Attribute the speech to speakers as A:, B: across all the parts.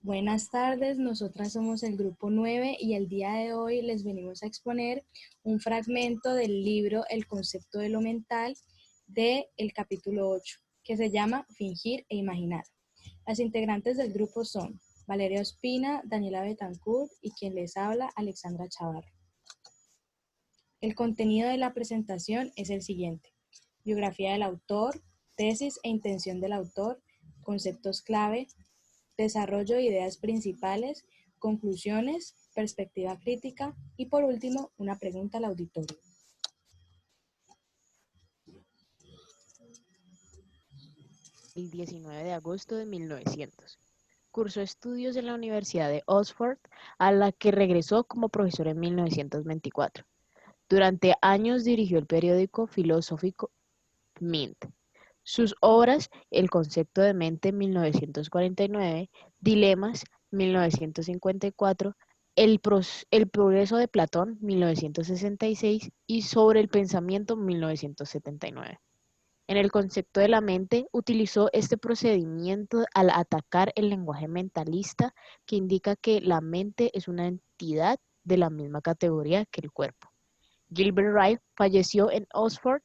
A: Buenas tardes, nosotras somos el grupo 9 y el día de hoy les venimos a exponer un fragmento del libro El concepto de lo mental del capítulo 8, que se llama Fingir e Imaginar. Las integrantes del grupo son Valeria Ospina, Daniela Betancourt y quien les habla, Alexandra Chavarro. El contenido de la presentación es el siguiente: biografía del autor, tesis e intención del autor, conceptos clave, desarrollo de ideas principales, conclusiones, perspectiva crítica y por último, una pregunta al auditorio.
B: El 19 de agosto de 1900. Cursó estudios en la Universidad de Oxford, a la que regresó como profesor en 1924. Durante años dirigió el periódico filosófico Mint. Sus obras, El concepto de mente, 1949, Dilemas, 1954, el progreso de Platón, 1966 y Sobre el pensamiento, 1979. En el concepto de la mente, utilizó este procedimiento al atacar el lenguaje mentalista, que indica que la mente es una entidad de la misma categoría que el cuerpo. Gilbert Ryle falleció en Oxford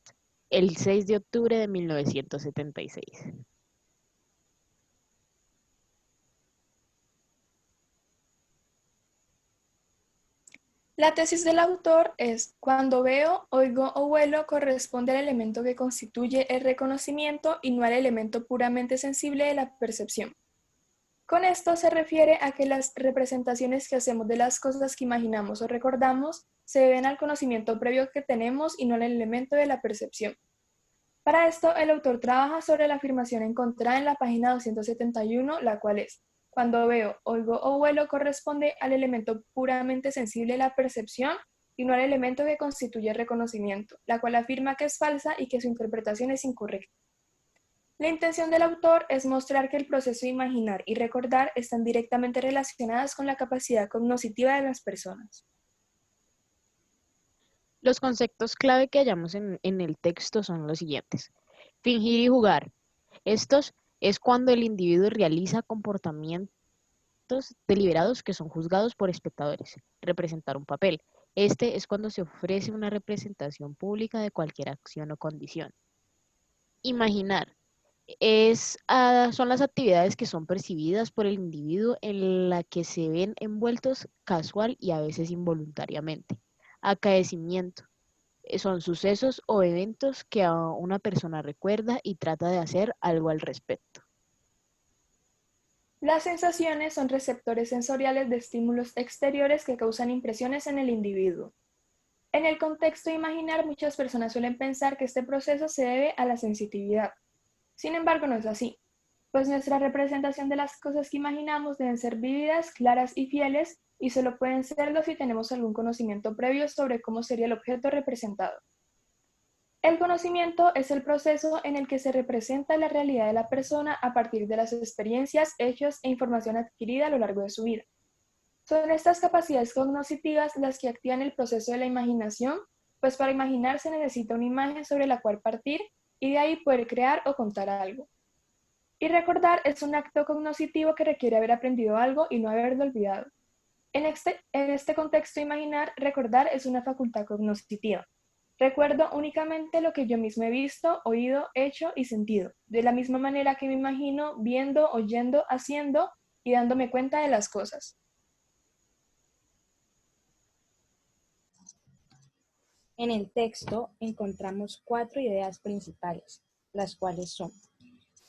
B: el 6 de octubre de 1976.
C: La tesis del autor es: cuando veo, oigo o huelo corresponde al elemento que constituye el reconocimiento y no al elemento puramente sensible de la percepción. Con esto se refiere a que las representaciones que hacemos de las cosas que imaginamos o recordamos se deben al conocimiento previo que tenemos y no al elemento de la percepción. Para esto, el autor trabaja sobre la afirmación encontrada en la página 271, la cual es: cuando veo, oigo o huelo corresponde al elemento puramente sensible de la percepción y no al elemento que constituye el reconocimiento, la cual afirma que es falsa y que su interpretación es incorrecta. La intención del autor es mostrar que el proceso de imaginar y recordar están directamente relacionadas con la capacidad cognitiva de las personas.
B: Los conceptos clave que hallamos en el texto son los siguientes. Fingir y jugar. Estos es cuando el individuo realiza comportamientos deliberados que son juzgados por espectadores. Representar un papel. Este es cuando se ofrece una representación pública de cualquier acción o condición. Imaginar. Son las actividades que son percibidas por el individuo en la que se ven envueltos casual y a veces involuntariamente. Acaecimiento. Son sucesos o eventos que a una persona recuerda y trata de hacer algo al respecto.
C: Las sensaciones son receptores sensoriales de estímulos exteriores que causan impresiones en el individuo. En el contexto de imaginar, muchas personas suelen pensar que este proceso se debe a la sensitividad. Sin embargo, no es así, pues nuestra representación de las cosas que imaginamos deben ser vívidas, claras y fieles, y solo pueden serlo si tenemos algún conocimiento previo sobre cómo sería el objeto representado. El conocimiento es el proceso en el que se representa la realidad de la persona a partir de las experiencias, hechos e información adquirida a lo largo de su vida. Son estas capacidades cognitivas las que activan el proceso de la imaginación, pues para imaginar se necesita una imagen sobre la cual partir y de ahí poder crear o contar algo. Y recordar es un acto cognitivo que requiere haber aprendido algo y no haberlo olvidado. En este contexto, imaginar, recordar es una facultad cognitiva. Recuerdo únicamente lo que yo mismo he visto, oído, hecho y sentido, de la misma manera que me imagino viendo, oyendo, haciendo y dándome cuenta de las cosas.
A: En el texto encontramos 4 ideas principales, las cuales son: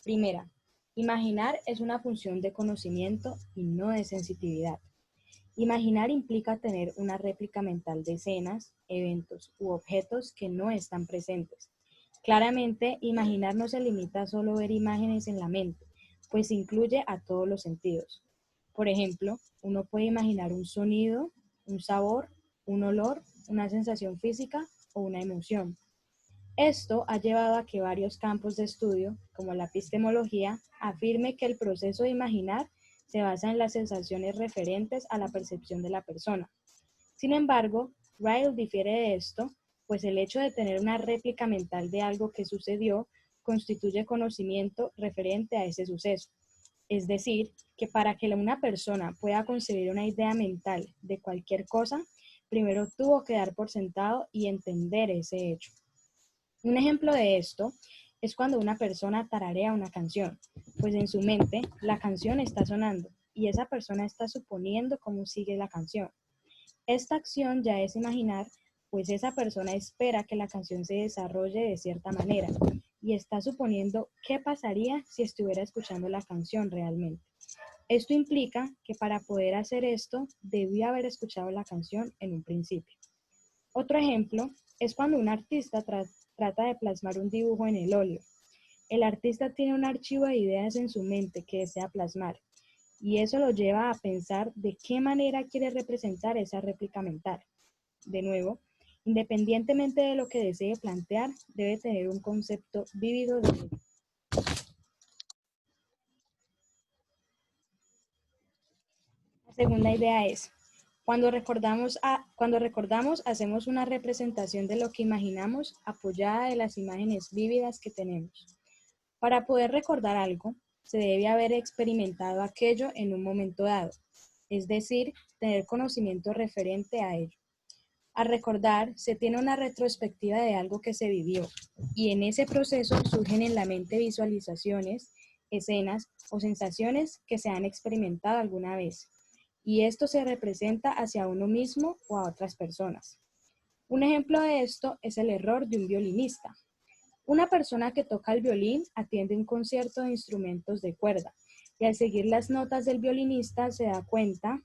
A: primera, imaginar es una función de conocimiento y no de sensitividad. Imaginar implica tener una réplica mental de escenas, eventos u objetos que no están presentes. Claramente, imaginar no se limita a solo ver imágenes en la mente, pues incluye a todos los sentidos. Por ejemplo, uno puede imaginar un sonido, un sabor, un olor, una sensación física o una emoción. Esto ha llevado a que varios campos de estudio, como la epistemología, afirme que el proceso de imaginar se basa en las sensaciones referentes a la percepción de la persona. Sin embargo, Ryle difiere de esto, pues el hecho de tener una réplica mental de algo que sucedió constituye conocimiento referente a ese suceso. Es decir, que para que una persona pueda concebir una idea mental de cualquier cosa, primero tuvo que dar por sentado y entender ese hecho. Un ejemplo de esto es cuando una persona tararea una canción, pues en su mente la canción está sonando y esa persona está suponiendo cómo sigue la canción. Esta acción ya es imaginar, pues esa persona espera que la canción se desarrolle de cierta manera y está suponiendo qué pasaría si estuviera escuchando la canción realmente. Esto implica que para poder hacer esto, debió haber escuchado la canción en un principio. Otro ejemplo es cuando un artista trata de plasmar un dibujo en el óleo. El artista tiene un archivo de ideas en su mente que desea plasmar, y eso lo lleva a pensar de qué manera quiere representar esa réplica mental. De nuevo, independientemente de lo que desee plantear, debe tener un concepto vívido de ello. La segunda idea es, cuando recordamos, hacemos una representación de lo que imaginamos apoyada de las imágenes vívidas que tenemos. Para poder recordar algo, se debe haber experimentado aquello en un momento dado, es decir, tener conocimiento referente a ello. Al recordar, se tiene una retrospectiva de algo que se vivió, y en ese proceso surgen en la mente visualizaciones, escenas o sensaciones que se han experimentado alguna vez, y esto se representa hacia uno mismo o a otras personas. Un ejemplo de esto es el error de un violinista. Una persona que toca el violín atiende un concierto de instrumentos de cuerda y al seguir las notas del violinista se da cuenta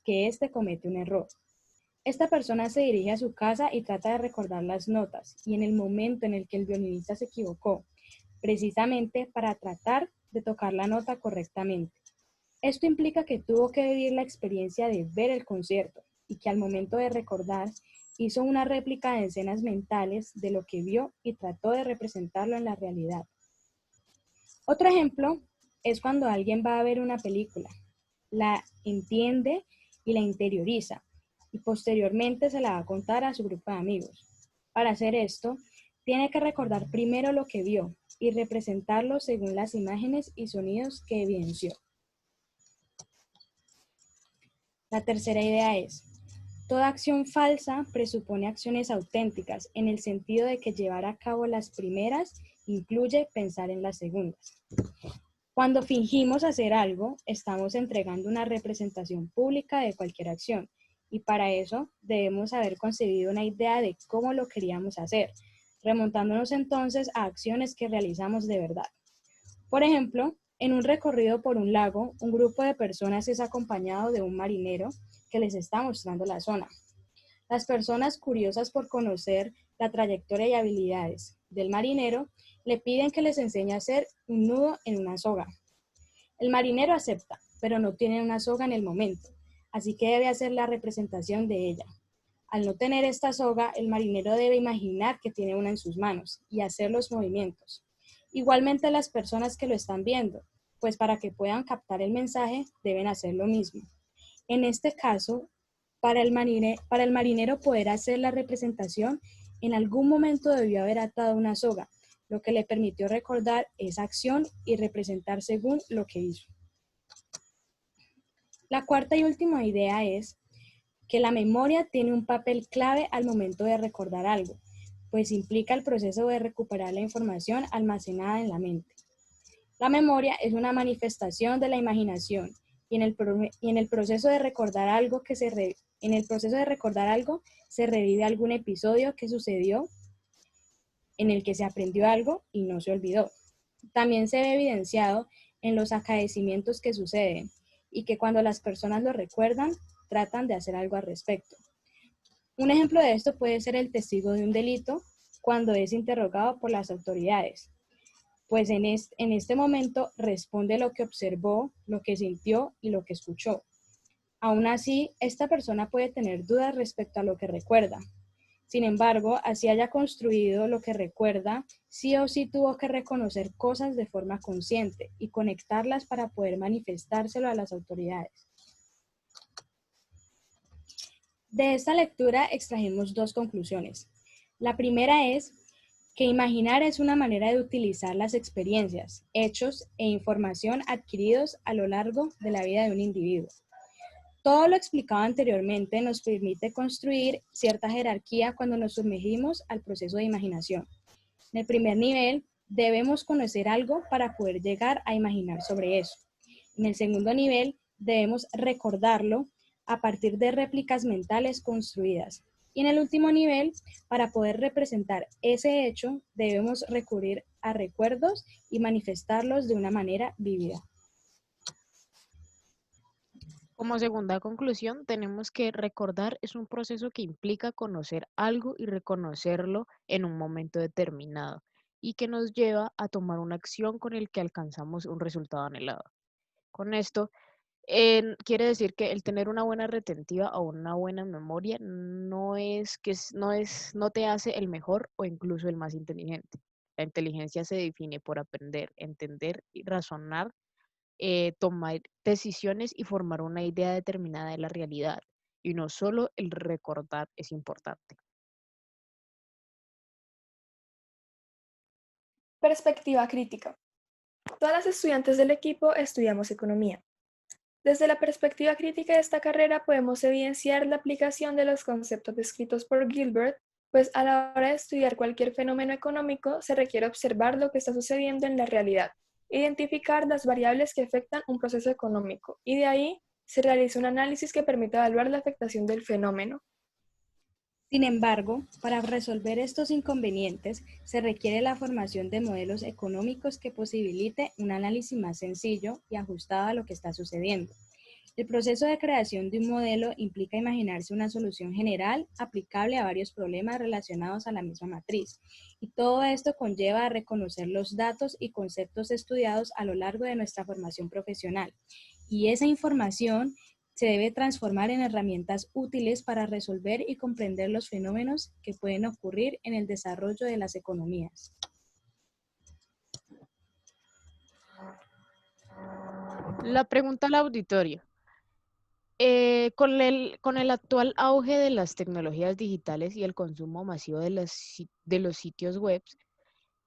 A: que éste comete un error. Esta persona se dirige a su casa y trata de recordar las notas y en el momento en el que el violinista se equivocó, precisamente para tratar de tocar la nota correctamente. Esto implica que tuvo que vivir la experiencia de ver el concierto y que al momento de recordar hizo una réplica de escenas mentales de lo que vio y trató de representarlo en la realidad. Otro ejemplo es cuando alguien va a ver una película, la entiende y la interioriza y posteriormente se la va a contar a su grupo de amigos. Para hacer esto, tiene que recordar primero lo que vio y representarlo según las imágenes y sonidos que evidenció. La tercera idea es, toda acción falsa presupone acciones auténticas en el sentido de que llevar a cabo las primeras incluye pensar en las segundas. Cuando fingimos hacer algo, estamos entregando una representación pública de cualquier acción y para eso debemos haber concebido una idea de cómo lo queríamos hacer, remontándonos entonces a acciones que realizamos de verdad. Por ejemplo, en un recorrido por un lago, un grupo de personas es acompañado de un marinero que les está mostrando la zona. Las personas curiosas por conocer la trayectoria y habilidades del marinero le piden que les enseñe a hacer un nudo en una soga. El marinero acepta, pero no tiene una soga en el momento, así que debe hacer la representación de ella. Al no tener esta soga, el marinero debe imaginar que tiene una en sus manos y hacer los movimientos. Igualmente las personas que lo están viendo, pues para que puedan captar el mensaje deben hacer lo mismo. En este caso, para el marinero poder hacer la representación, en algún momento debió haber atado una soga, lo que le permitió recordar esa acción y representar según lo que hizo. La cuarta y última idea es que la memoria tiene un papel clave al momento de recordar algo, pues implica el proceso de recuperar la información almacenada en la mente. La memoria es una manifestación de la imaginación y en el proceso de recordar algo se revive algún episodio que sucedió en el que se aprendió algo y no se olvidó. También se ve evidenciado en los acaecimientos que suceden y que cuando las personas lo recuerdan, tratan de hacer algo al respecto. Un ejemplo de esto puede ser el testigo de un delito cuando es interrogado por las autoridades, pues en este momento responde lo que observó, lo que sintió y lo que escuchó. Aún así, esta persona puede tener dudas respecto a lo que recuerda. Sin embargo, así haya construido lo que recuerda, sí o sí tuvo que reconocer cosas de forma consciente y conectarlas para poder manifestárselo a las autoridades. De esta lectura extrajimos dos conclusiones. La primera es que imaginar es una manera de utilizar las experiencias, hechos e información adquiridos a lo largo de la vida de un individuo. Todo lo explicado anteriormente nos permite construir cierta jerarquía cuando nos sumergimos al proceso de imaginación. En el primer nivel, debemos conocer algo para poder llegar a imaginar sobre eso. En el segundo nivel, debemos recordarlo a partir de réplicas mentales construidas. Y en el último nivel, para poder representar ese hecho, debemos recurrir a recuerdos y manifestarlos de una manera vívida.
B: Como segunda conclusión, tenemos que recordar es un proceso que implica conocer algo y reconocerlo en un momento determinado y que nos lleva a tomar una acción con el que alcanzamos un resultado anhelado. Con esto, quiere decir que el tener una buena retentiva o una buena memoria no te hace el mejor o incluso el más inteligente. La inteligencia se define por aprender, entender y razonar, tomar decisiones y formar una idea determinada de la realidad. Y no solo el recordar es importante.
C: Perspectiva crítica. Todas las estudiantes del equipo estudiamos economía. Desde la perspectiva crítica de esta carrera podemos evidenciar la aplicación de los conceptos descritos por Gilbert, pues a la hora de estudiar cualquier fenómeno económico se requiere observar lo que está sucediendo en la realidad, identificar las variables que afectan un proceso económico y de ahí se realiza un análisis que permite evaluar la afectación del fenómeno.
A: Sin embargo, para resolver estos inconvenientes, se requiere la formación de modelos económicos que posibilite un análisis más sencillo y ajustado a lo que está sucediendo. El proceso de creación de un modelo implica imaginarse una solución general aplicable a varios problemas relacionados a la misma matriz, y todo esto conlleva a reconocer los datos y conceptos estudiados a lo largo de nuestra formación profesional, y esa información se debe transformar en herramientas útiles para resolver y comprender los fenómenos que pueden ocurrir en el desarrollo de las economías.
B: La pregunta al auditorio. Con el actual auge de las tecnologías digitales y el consumo masivo de los sitios web,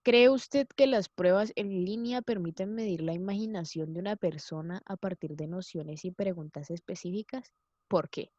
B: ¿cree usted que las pruebas en línea permiten medir la imaginación de una persona a partir de nociones y preguntas específicas? ¿Por qué?